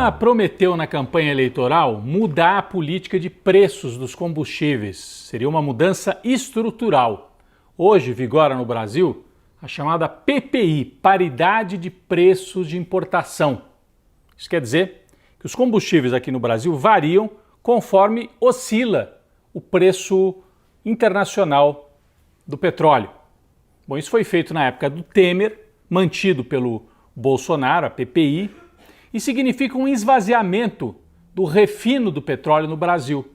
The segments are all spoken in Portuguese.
Lula prometeu na campanha eleitoral mudar a política de preços dos combustíveis. Seria uma mudança estrutural. Hoje vigora no Brasil a chamada PPI, Paridade de Preços de Importação. Isso quer dizer que os combustíveis aqui no Brasil variam conforme oscila o preço internacional do petróleo. Bom, isso foi feito na época do Temer, mantido pelo Bolsonaro, a PPI, e significa um esvaziamento do refino do petróleo no Brasil,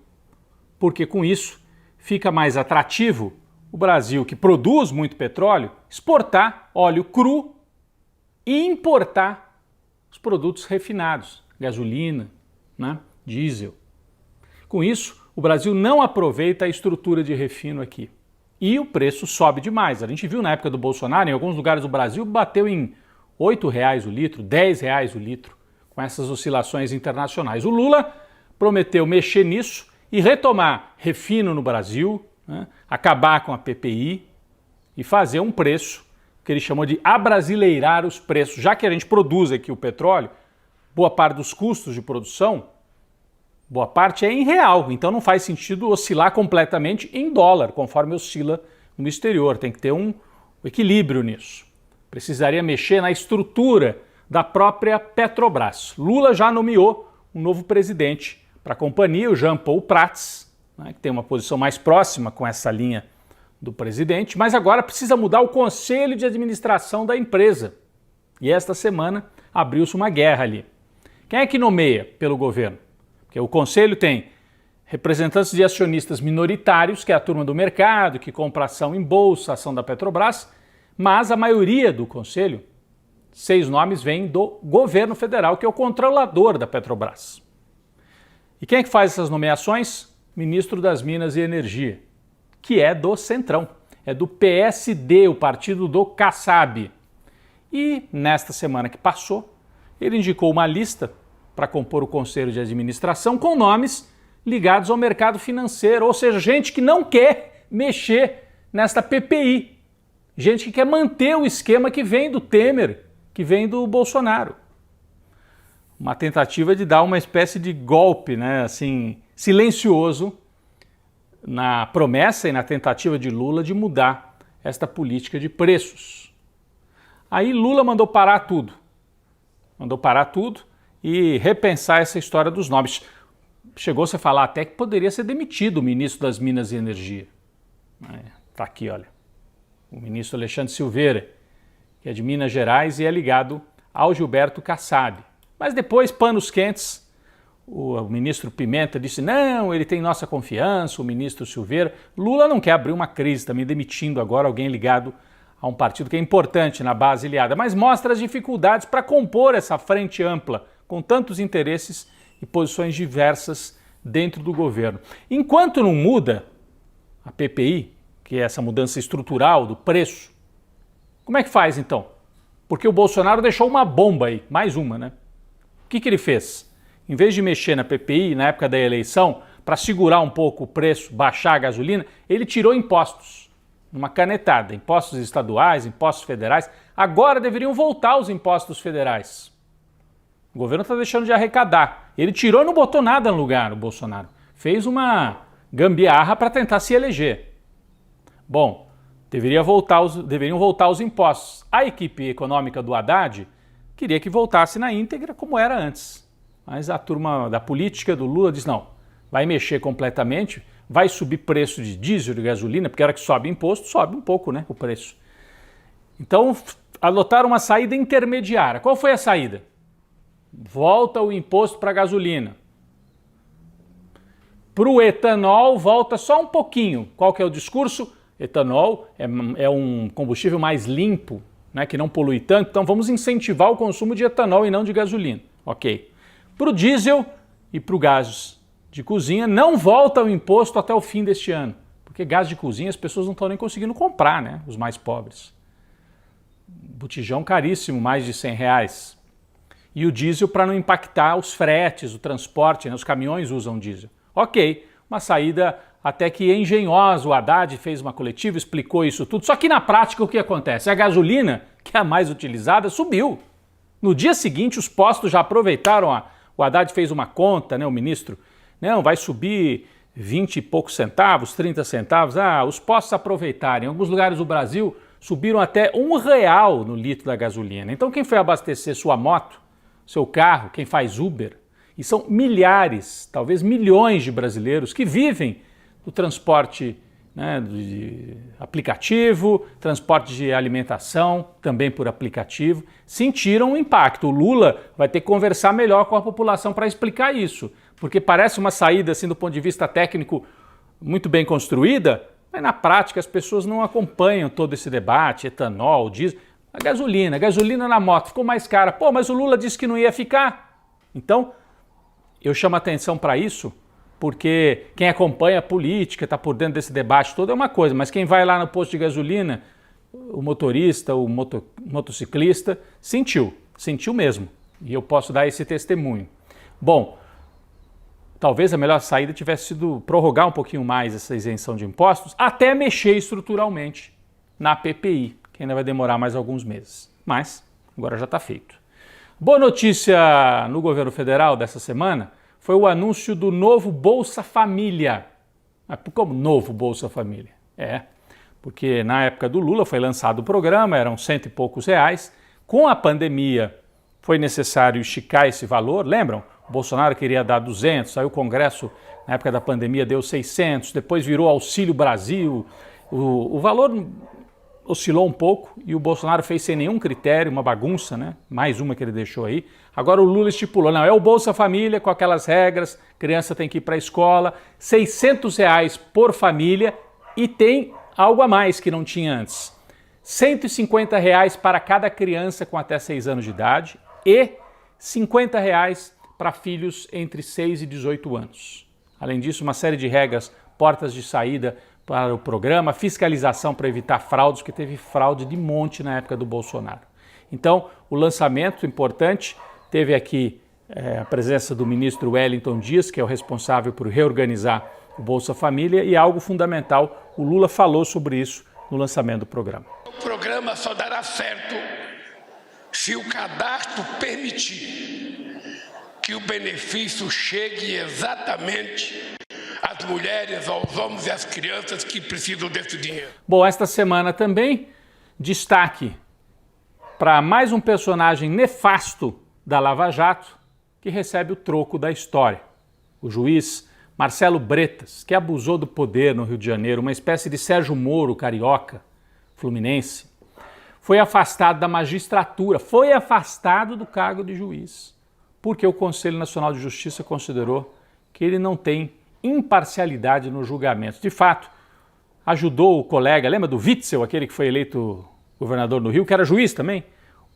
porque com isso fica mais atrativo o Brasil, que produz muito petróleo, exportar óleo cru e importar os produtos refinados, gasolina, diesel. Com isso, o Brasil não aproveita a estrutura de refino aqui. E o preço sobe demais. A gente viu na época do Bolsonaro, em alguns lugares do Brasil, bateu em R$ 8,00 o litro, R$ 10,00 o litro, com essas oscilações internacionais. O Lula prometeu mexer nisso e retomar refino no Brasil, acabar com a PPI e fazer um preço que ele chamou de abrasileirar os preços. Já que a gente produz aqui o petróleo, boa parte dos custos de produção, boa parte é em real, então não faz sentido oscilar completamente em dólar, conforme oscila no exterior. Tem que ter um equilíbrio nisso. Precisaria mexer na estrutura da própria Petrobras. Lula já nomeou um novo presidente para a companhia, o Jean Paul Prats, que tem uma posição mais próxima com essa linha do presidente, mas agora precisa mudar o conselho de administração da empresa. E esta semana abriu-se uma guerra ali. Quem é que nomeia pelo governo? Porque o conselho tem representantes de acionistas minoritários, que é a turma do mercado, que compra ação em bolsa, ação da Petrobras, mas a maioria do conselho, 6 nomes, vêm do governo federal, que é o controlador da Petrobras. E quem é que faz essas nomeações? Ministro das Minas e Energia, que é do Centrão, é do PSD, o partido do Kassab. E nesta semana que passou, ele indicou uma lista para compor o Conselho de Administração com nomes ligados ao mercado financeiro, ou seja, gente que não quer mexer nesta PPI, gente que quer manter o esquema que vem do Temer, que vem do Bolsonaro. Uma tentativa de dar uma espécie de golpe, assim, silencioso, na promessa e na tentativa de Lula de mudar esta política de preços. Aí Lula mandou parar tudo e repensar essa história dos nomes. Chegou-se a falar até que poderia ser demitido o ministro das Minas e Energia. Está aqui, olha, o ministro Alexandre Silveira, que é de Minas Gerais e é ligado ao Gilberto Kassab. Mas depois, panos quentes, o ministro Pimenta disse, não, ele tem nossa confiança, o ministro Silveira. Lula não quer abrir uma crise também, demitindo agora alguém ligado a um partido que é importante na base aliada, mas mostra as dificuldades para compor essa frente ampla, com tantos interesses e posições diversas dentro do governo. Enquanto não muda a PPI, que é essa mudança estrutural do preço, como é que faz então? Porque o Bolsonaro deixou uma bomba aí, mais uma, O que ele fez? Em vez de mexer na PPI, na época da eleição, para segurar um pouco o preço, baixar a gasolina, ele tirou impostos, numa canetada, impostos estaduais, impostos federais. Agora deveriam voltar os impostos federais. O governo está deixando de arrecadar. Ele tirou e não botou nada no lugar, o Bolsonaro. Fez uma gambiarra para tentar se eleger. Bom, deveriam voltar os impostos. A equipe econômica do Haddad queria que voltasse na íntegra como era antes. Mas a turma da política do Lula diz, não, vai mexer completamente, vai subir preço de diesel e gasolina, porque a hora que sobe imposto, sobe um pouco, o preço. Então, adotaram uma saída intermediária. Qual foi a saída? Volta o imposto para a gasolina. Para o etanol, volta só um pouquinho. Qual que é o discurso? Etanol é um combustível mais limpo, que não polui tanto, então vamos incentivar o consumo de etanol e não de gasolina. Ok. Para o diesel e para o gás de cozinha, não volta o imposto até o fim deste ano, porque gás de cozinha as pessoas não estão nem conseguindo comprar, os mais pobres. Botijão caríssimo, mais de R$100. E o diesel para não impactar os fretes, o transporte, os caminhões usam diesel. Ok, uma saída até que engenhosa. O Haddad fez uma coletiva, explicou isso tudo, só que na prática o que acontece? A gasolina, que é a mais utilizada, subiu. No dia seguinte os postos já aproveitaram O Haddad fez uma conta, né, o ministro, não, vai subir 20 e poucos centavos, 30 centavos, os postos aproveitarem. Em alguns lugares do Brasil subiram até R$1 no litro da gasolina. Então quem foi abastecer sua moto, seu carro, quem faz Uber, e são milhares, talvez milhões de brasileiros que vivem do transporte, né, de aplicativo, transporte de alimentação, também por aplicativo, sentiram o impacto. O Lula vai ter que conversar melhor com a população para explicar isso, porque parece uma saída, assim, do ponto de vista técnico, muito bem construída, mas na prática as pessoas não acompanham todo esse debate, etanol, diesel, a gasolina na moto ficou mais cara. Pô, mas o Lula disse que não ia ficar. Então, eu chamo a atenção para isso, porque quem acompanha a política, está por dentro desse debate todo é uma coisa, mas quem vai lá no posto de gasolina, o motorista, o motociclista, sentiu mesmo. E eu posso dar esse testemunho. Bom, talvez a melhor saída tivesse sido prorrogar um pouquinho mais essa isenção de impostos, até mexer estruturalmente na PPI, que ainda vai demorar mais alguns meses. Mas agora já está feito. Boa notícia no governo federal dessa semana foi o anúncio do novo Bolsa Família. Como novo Bolsa Família? Porque na época do Lula foi lançado o programa, eram R$100 e poucos. Com a pandemia foi necessário esticar esse valor, lembram? O Bolsonaro queria dar 200, aí o Congresso, na época da pandemia, deu 600, depois virou Auxílio Brasil. O valor oscilou um pouco e o Bolsonaro fez sem nenhum critério, uma bagunça, né? Mais uma que ele deixou aí. Agora o Lula estipulou, não, é o Bolsa Família com aquelas regras, criança tem que ir para a escola, R$600 por família e tem algo a mais que não tinha antes. R$150 para cada criança com até 6 anos de idade e R$50 para filhos entre 6 e 18 anos. Além disso, uma série de regras, portas de saída para o programa, fiscalização para evitar fraudes, porque teve fraude de monte na época do Bolsonaro. Então, o lançamento importante, teve aqui a presença do ministro Wellington Dias, que é o responsável por reorganizar o Bolsa Família, e algo fundamental, o Lula falou sobre isso no lançamento do programa. O programa só dará certo se o cadastro permitir que o benefício chegue exatamente às mulheres, aos homens e às crianças que precisam desse dinheiro. Bom, esta semana também, destaque para mais um personagem nefasto da Lava Jato que recebe o troco da história. O juiz Marcelo Bretas, que abusou do poder no Rio de Janeiro, uma espécie de Sérgio Moro carioca, fluminense, foi afastado da magistratura, foi afastado do cargo de juiz, porque o Conselho Nacional de Justiça considerou que ele não tem imparcialidade no julgamento. De fato, ajudou o colega, lembra do Witzel, aquele que foi eleito governador no Rio, que era juiz também?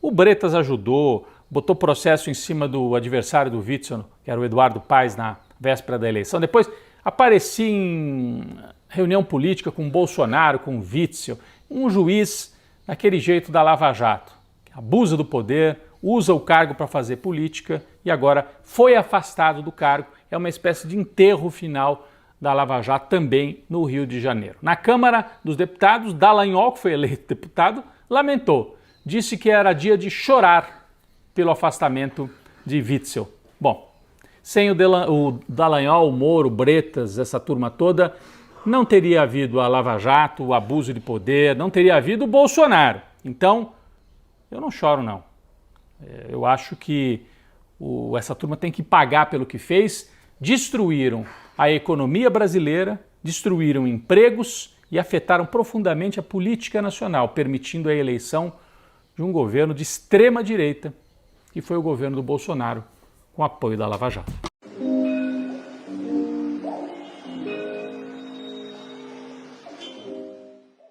O Bretas ajudou, botou processo em cima do adversário do Witzel, que era o Eduardo Paes, na véspera da eleição. Depois aparecia em reunião política com Bolsonaro, com Witzel, um juiz daquele jeito da Lava Jato, que abusa do poder, usa o cargo para fazer política e agora foi afastado do cargo. É uma espécie de enterro final da Lava Jato também no Rio de Janeiro. Na Câmara dos Deputados, Dallagnol, que foi eleito deputado, lamentou. Disse que era dia de chorar pelo afastamento de Witzel. Bom, sem o Dallagnol, o Moro, o Bretas, essa turma toda, não teria havido a Lava Jato, o abuso de poder, não teria havido o Bolsonaro. Então, eu não choro não. Eu acho que essa turma tem que pagar pelo que fez. Destruíram a economia brasileira, destruíram empregos e afetaram profundamente a política nacional, permitindo a eleição de um governo de extrema direita, que foi o governo do Bolsonaro, com apoio da Lava Jato.